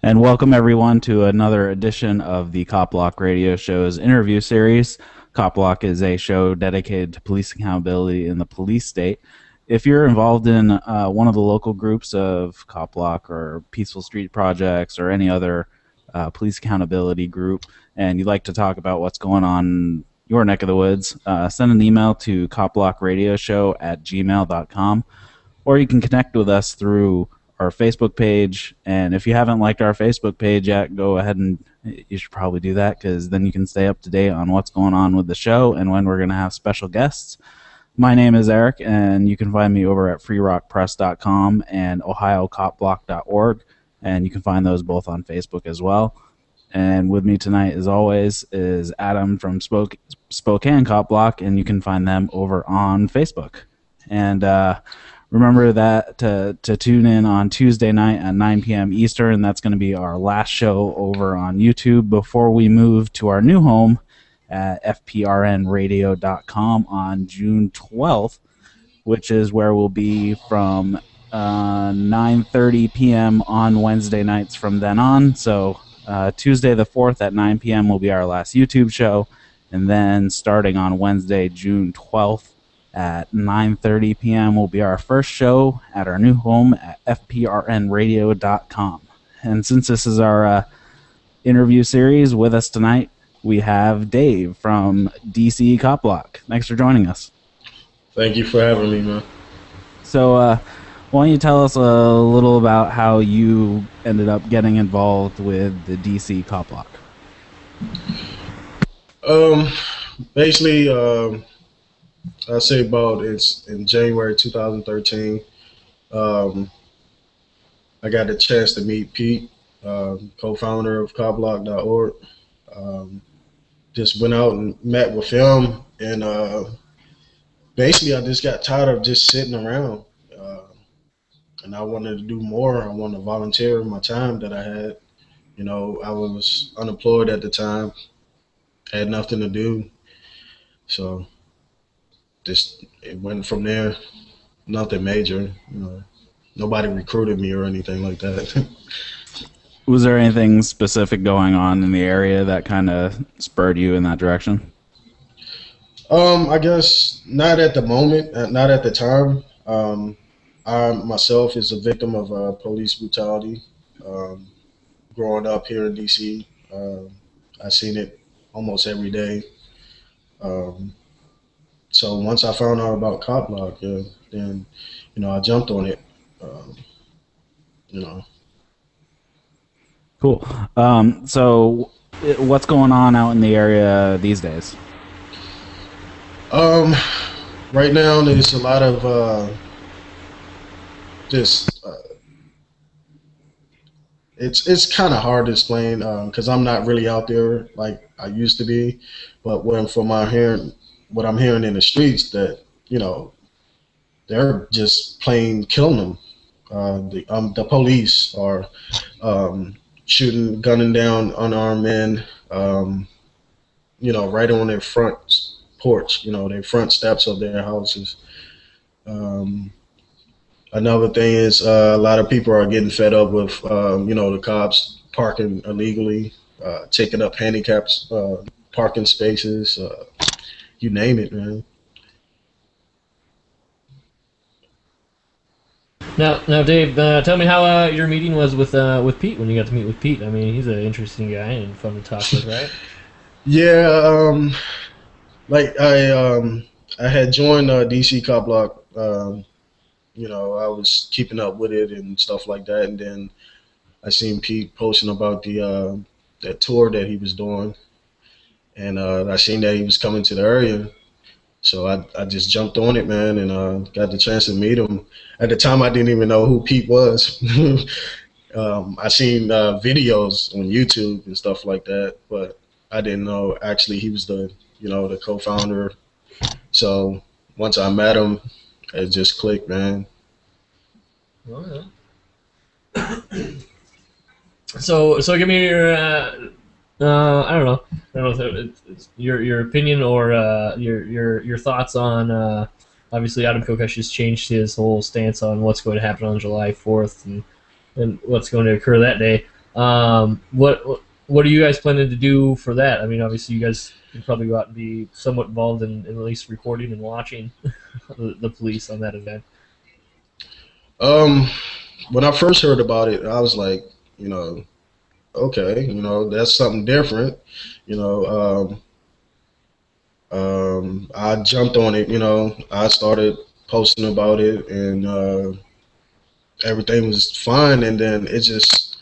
And welcome everyone to another edition of the Copblock Radio Show's interview series. Copblock is a show dedicated to police accountability in the police state. If you're involved in one of the local groups of Copblock or Peaceful Street Projects or any other police accountability group, and you'd like to talk about what's going on in your neck of the woods, send an email to copblockradioshow@gmail.com, or you can connect with us through our Facebook page. And if you haven't liked our Facebook page yet, go ahead and you should probably do that, because then you can stay up to date on what's going on with the show and when we're going to have special guests. My name is Eric, and you can find me over at freerockpress.com and ohiocopblock.org, and you can find those both on Facebook as well. And with me tonight, as always, is Adam from Spokane Copblock, and you can find them over on Facebook. And remember that to tune in on Tuesday night at 9 p.m. Eastern. That's going to be our last show over on YouTube before we move to our new home at fprnradio.com on June 12th, which is where we'll be from 9:30 p.m. on Wednesday nights from then on. So Tuesday the 4th at 9 p.m. will be our last YouTube show, and then starting on Wednesday, June 12th, at 9:30 p.m. will be our first show at our new home at fprnradio.com. And since this is our interview series, with us tonight we have Dave from DC Copblock. Thanks for joining us. Thank you for having me, man. So why don't you tell us a little about how you ended up getting involved with the DC Copblock? Basically, I say about it's in January 2013. I got the chance to meet Pete, co-founder of CopBlock.org. Just went out and met with him, and basically I just got tired of just sitting around, and I wanted to do more. I wanted to volunteer my time that I had. You know, I was unemployed at the time, had nothing to do, so just it went from there. Nothing major, you know. Nobody recruited me or anything like that. Was there anything specific going on in the area that kind of spurred you in that direction? I guess not at the moment, not at the time. I myself is a victim of police brutality. Growing up here in DC, I seen it almost every day. So once I found out about CopBlock, then I jumped on it. Cool. So what's going on out in the area these days? Right now there's a lot of just it's kind of hard to explain because I'm not really out there like I used to be. But what I'm hearing in the streets, that they're just plain killing them. The police are shooting, gunning down unarmed men, right on their front porch, their front steps of their houses. Another thing is a lot of people are getting fed up with, the cops parking illegally, taking up handicapped parking spaces, you name it, man. Now, Dave, tell me how your meeting was with Pete, when you got to meet with Pete. I mean, he's an interesting guy and fun to talk with, right? Yeah, like I had joined DC Copblock. I was keeping up with it and stuff like that, and then I seen Pete posting about that tour that he was doing, and I seen that he was coming to the area. So I just jumped on it, man, and got the chance to meet him. At the time, I didn't even know who Pete was. I seen videos on YouTube and stuff like that, but I didn't know actually he was the co-founder. So once I met him, it just clicked, man. Oh, yeah. So give me your I don't know if it's your opinion or your thoughts on obviously Adam Kokesh has changed his whole stance on what's going to happen on July 4th and what's going to occur that day. What are you guys planning to do for that? I mean, obviously, you guys can probably go out and be somewhat involved in at least recording and watching the police on that event. Um, when I first heard about it, I was like, you know, okay, that's something different. You know, I jumped on it. I started posting about it, and everything was fine. And then it just,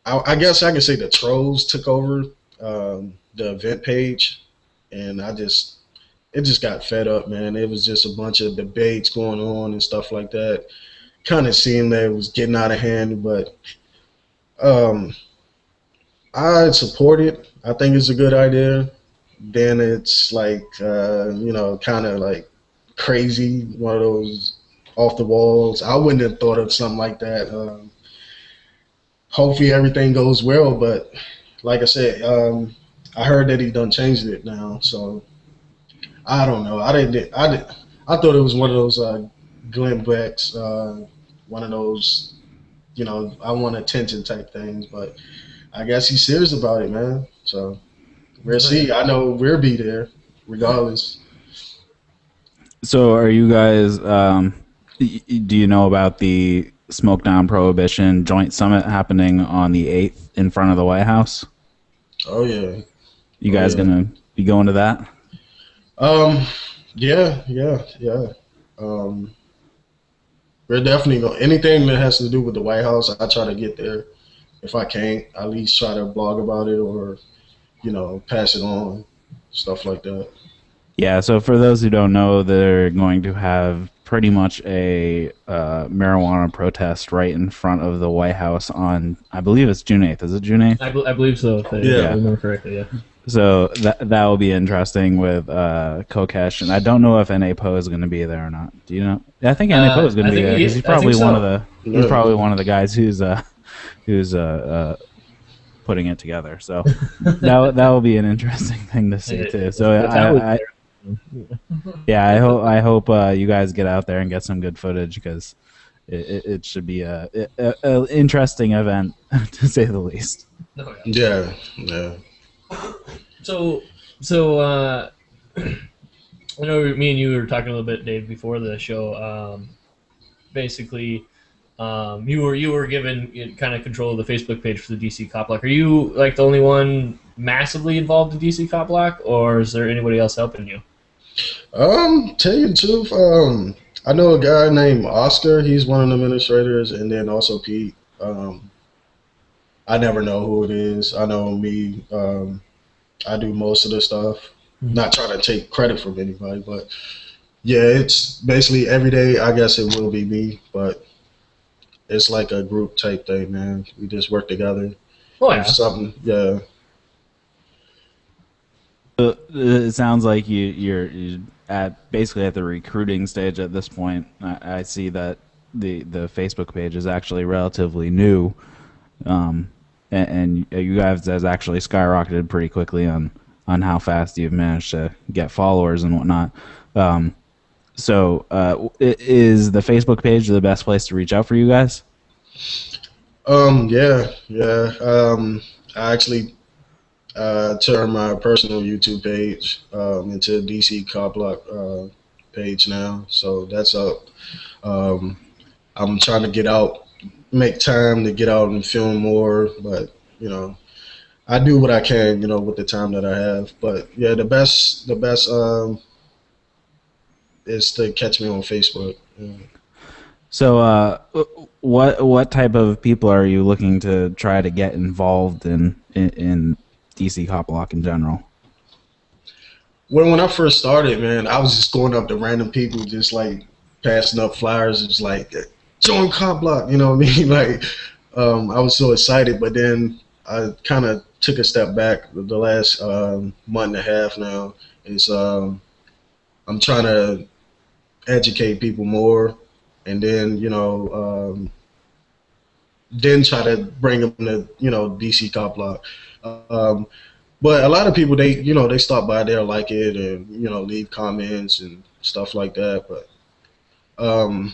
I guess I can say the trolls took over the event page, and it just got fed up, man. It was just a bunch of debates going on and stuff like that. Kind of seemed that it was getting out of hand, but um, I support it. I think it's a good idea. Then it's like, kind of like crazy, one of those off the walls. I wouldn't have thought of something like that. Hopefully everything goes well, but like I said, I heard that he done changed it now, so I don't know. I thought it was one of those Glenn Beck's, one of those, I want attention type things, but I guess he's serious about it, man. So we'll see. I know we'll be there regardless. So, are you guys? Do you know about the Smoke Down Prohibition Joint Summit happening on the 8th in front of the White House? Oh yeah. You Oh guys yeah. gonna be going to that? Um, yeah, yeah, yeah. Um, we're definitely going. Anything that has to do with the White House, I try to get there. If I can't, at least try to blog about it or pass it on, stuff like that. Yeah. So, for those who don't know, they're going to have pretty much a marijuana protest right in front of the White House on, I believe it's June 8th. Is it June 8th? I believe so, if I Yeah. remember correctly. Yeah. So that will be interesting with Kokesh, and I don't know if Na Poe is going to be there or not. Do you know? I think Na Poe is going I to be think there because he- he's I think probably so. one of the he's Yeah. probably one of the guys who's putting it together. So that will be an interesting thing to see too. So If that was I yeah, I hope you guys get out there and get some good footage because it should be a interesting event to say the least. there. Oh, yeah. Yeah, yeah. So I know me and you were talking a little bit, Dave, before the show. Basically, you were given kind of control of the Facebook page for the DC Copblock. Are you like the only one massively involved in DC Copblock, or is there anybody else helping you? Tell you the truth, I know a guy named Oscar. He's one of the administrators, and then also Pete. I never know who it is. I know me. I do most of the stuff. Not trying to take credit from anybody, but yeah, it's basically every day. I guess it will be me, but it's like a group type thing, man. We just work together. Oh If yeah. something, yeah. It sounds like you're at basically at the recruiting stage at this point. I see that the Facebook page is actually relatively new, um, and you guys has actually skyrocketed pretty quickly on how fast you've managed to get followers and whatnot. So, is the Facebook page the best place to reach out for you guys? Yeah, yeah. I actually turned my personal YouTube page into DC Copblock page now, so that's up. Um, I'm trying to get out, make time to get out and film more, but I do what I can, with the time that I have. But yeah, the best is to catch me on Facebook. Yeah. So, what type of people are you looking to try to get involved in DC Cop Block in general? When I first started, man, I was just going up to random people, just like passing up flyers. It's like join Copblock, you know what I mean? Like, I was so excited, but then I kind of took a step back. The last month and a half now is I'm trying to educate people more, and then try to bring them to DC Copblock. Um, But a lot of people, they stop by there, like it, and leave comments and stuff like that. But um,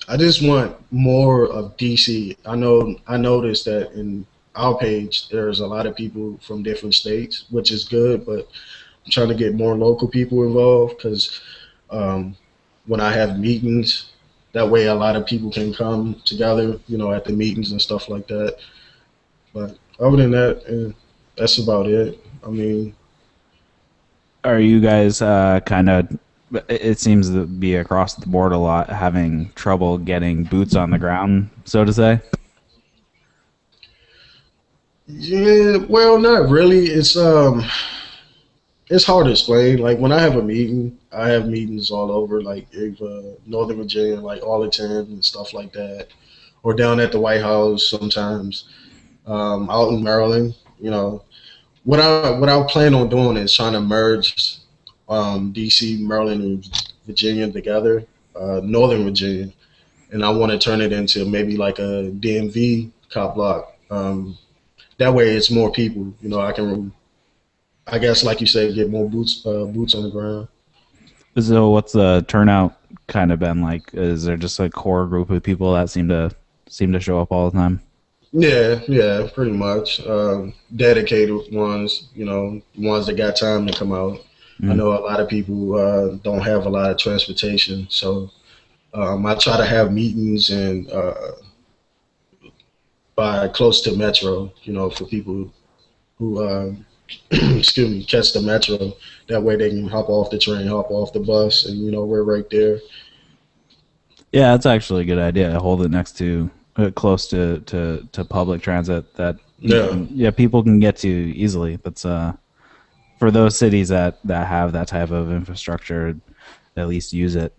I just want more of DC. I noticed that in our page there's a lot of people from different states, which is good, but I'm trying to get more local people involved because um, when I have meetings, that way a lot of people can come together, at the meetings and stuff like that. But other than that, that's about it. I mean, Are you guys kind of? It seems to be across the board a lot having trouble getting boots on the ground, so to say. yeah, well, not really. It's hard to explain. Like when I have a meeting, I have meetings all over, like if, Northern Virginia, like Arlington and stuff like that, or down at the White House sometimes. Out in Maryland, what I plan on doing is trying to merge DC, Maryland, and Virginia together, Northern Virginia, and I want to turn it into maybe like a DMV cop block. That way, it's more people. I can, I guess, like you said, get more boots on the ground. So, what's the turnout kind of been like? Is there just a core group of people that seem to show up all the time? Yeah, yeah, pretty much. Dedicated ones, ones that got time to come out. I Mm. know a lot of people don't have a lot of transportation, so I try to have meetings and by close to metro, for people who excuse me, catch the metro. That way they can hop off the train, hop off the bus, and we're right there. Yeah, that's actually a good idea. Hold it next to close to public transit that Yeah. people can get to easily. That's for those cities that have that type of infrastructure, at least use it.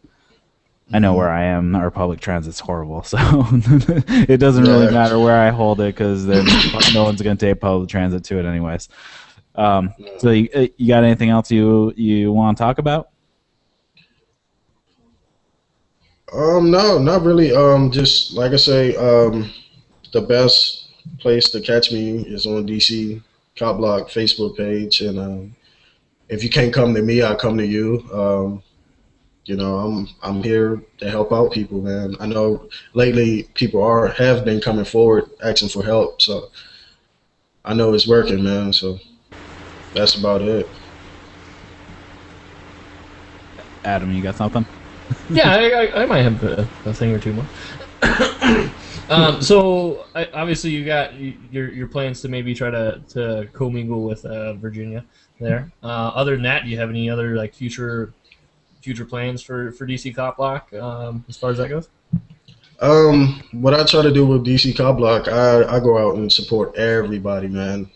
I know Hmm. where I am, our public transit's horrible, so it doesn't really Yeah. matter where I hold it because then no one's going to take public transit to it anyways. So you got anything else you want to talk about? No, not really. Just like I say, the best place to catch me is on DC Copblock Facebook page, and if you can't come to me, I'll come to you. I'm here to help out people, man. I know lately people have been coming forward asking for help, so I know it's working, man. So that's about it. Adam, you got something? Yeah, I might have a thing or two more. Obviously you got your plans to maybe try to commingle with Virginia there. Other than that, do you have any other like future plans for DC Cop Block as far as that goes? What I try to do with DC Cop Block, I go out and support everybody, man.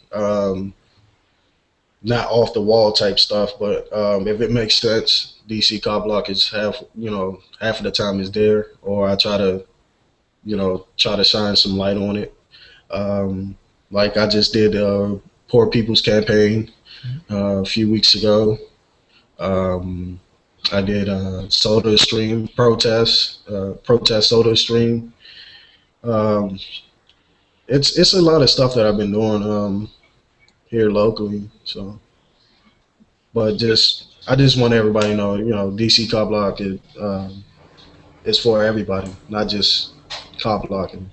Not off the wall type stuff, but if it makes sense, DC Cop Block is half of the time is there, or I try to shine some light on it. Like I just did Poor People's Campaign a few weeks ago. Um, I did Soda Stream protest Soda Stream. Um, it's a lot of stuff that I've been doing here locally. So, but I just want everybody to know, DC Cop Block is for everybody, not just cop blocking.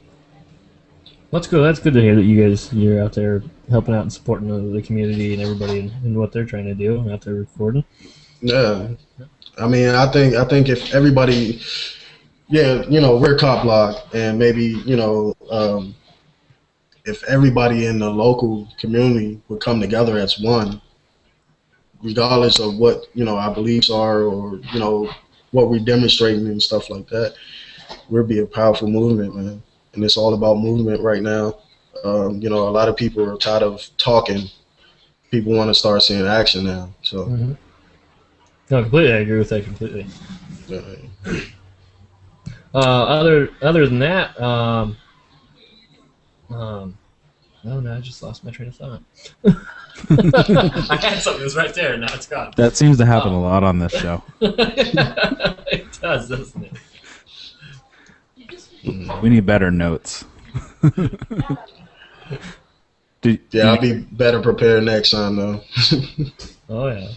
That's good. That's good to hear that you're out there helping out and supporting the community and everybody and what they're trying to do and out there recording. Yeah, I mean, I think if everybody, yeah, we're cop block, and maybe if everybody in the local community would come together as one, regardless of what our beliefs are, or what we're demonstrating and stuff like that, we'll be a powerful movement, man. And it's all about movement right now. A lot of people are tired of talking. People want to start seeing action now. So, Mm-hmm. No, completely. I agree with that completely. uh, Other than that, no, I just lost my train of thought. I had something that was right there, and now it's gone. That seems to happen a lot on this show. It does, doesn't it? We need better notes. do, yeah, I'll be better prepared next time, though. Oh yeah.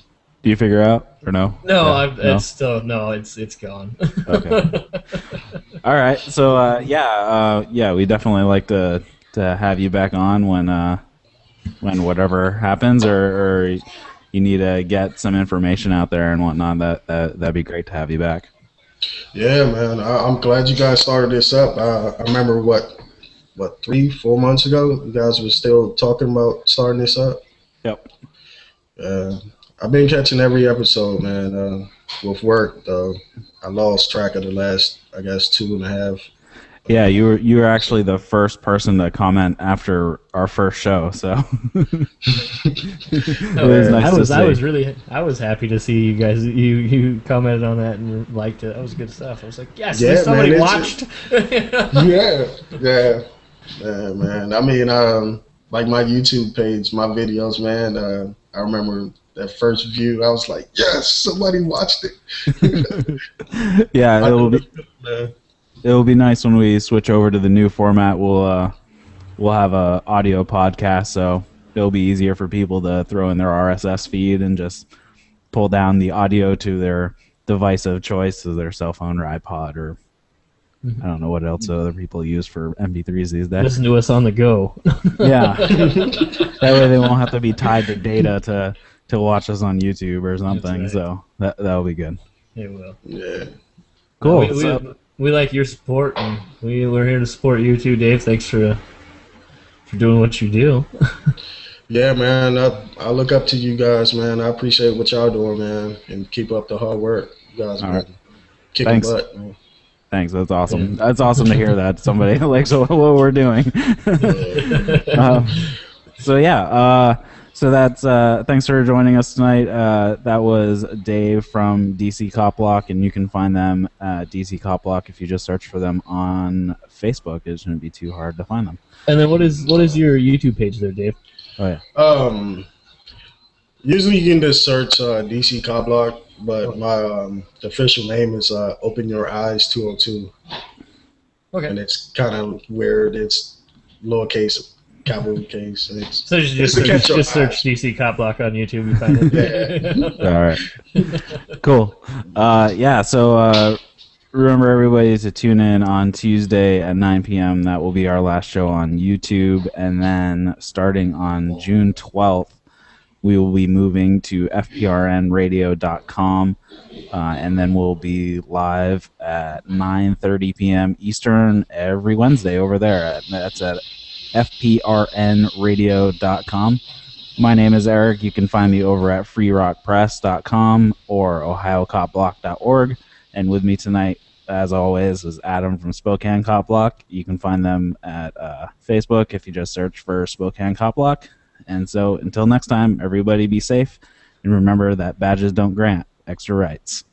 do you figure out or no? No, Yeah, no? it's still no. It's gone. Okay. All right. So yeah, we definitely like to have you back on when whatever happens, or you need to get some information out there and whatnot. That'd be great to have you back. Yeah, man. I'm glad you guys started this up. I remember what 3, 4 months ago, you guys were still talking about starting this up. Yep. Uh, I've been catching every episode, man. With work, though, I lost track of the last, I guess, 2.5. Yeah, you were actually the first person to comment after our first show, so it was I nice to was see. I was really I was happy to see you guys. You commented on that and liked it. That was good stuff. I was like, yes, at Yeah, least somebody man, watched. Yeah, yeah, yeah, man. I mean, like my YouTube page, my videos, man. I remember that first view. I was like, yes, somebody watched it. Yeah, I it'll know be the feeling, man. it'll be nice when we switch over to the new format. We'll have a audio podcast, so it'll be easier for people to throw in their RSS feed and just pull down the audio to their device of choice, so their cell phone or iPod, or I don't know what else other people use for MP3s these days. Listen to us on the go. Yeah, that way they won't have to be tied to data to watch us on YouTube or something. right. So that'll be good. It will. Yeah, Cool. We like your support, and we're here to support you too, Dave. Thanks for doing what you do. yeah, man. I look up to you guys, man. I appreciate what y'all doing, man, and keep up the hard work. You guys All been right. kicking Thanks. butt, man. Thanks. That's awesome. That's awesome to hear that somebody likes what we're doing. So yeah. So that's thanks for joining us tonight. That was Dave from DC Copblock, and you can find them at DC Copblock if you just search for them on Facebook. It shouldn't be too hard to find them. And then what is your YouTube page there, Dave? Oh yeah. Usually you can just search DC Copblock, but my the official name is Open Your Eyes 202, Okay. and it's kind of weird. It's lowercase, capital case. And it's So just to catch your search eyes. DC Copblock on YouTube. You find it. All right. Cool. Yeah. So remember, everybody, to tune in on Tuesday at 9 p.m. That will be our last show on YouTube, and then starting on June 12th, we will be moving to fprnradio.com, and then we'll be live at 9:30 p.m. Eastern every Wednesday over there. That's at fprnradio.com. My name is Eric. You can find me over at freerockpress.com or ohiocopblock.org. And with me tonight, as always, is Adam from Spokane Copblock. You can find them at Facebook if you just search for Spokane Copblock. And so until next time, everybody be safe. And remember that badges don't grant extra rights.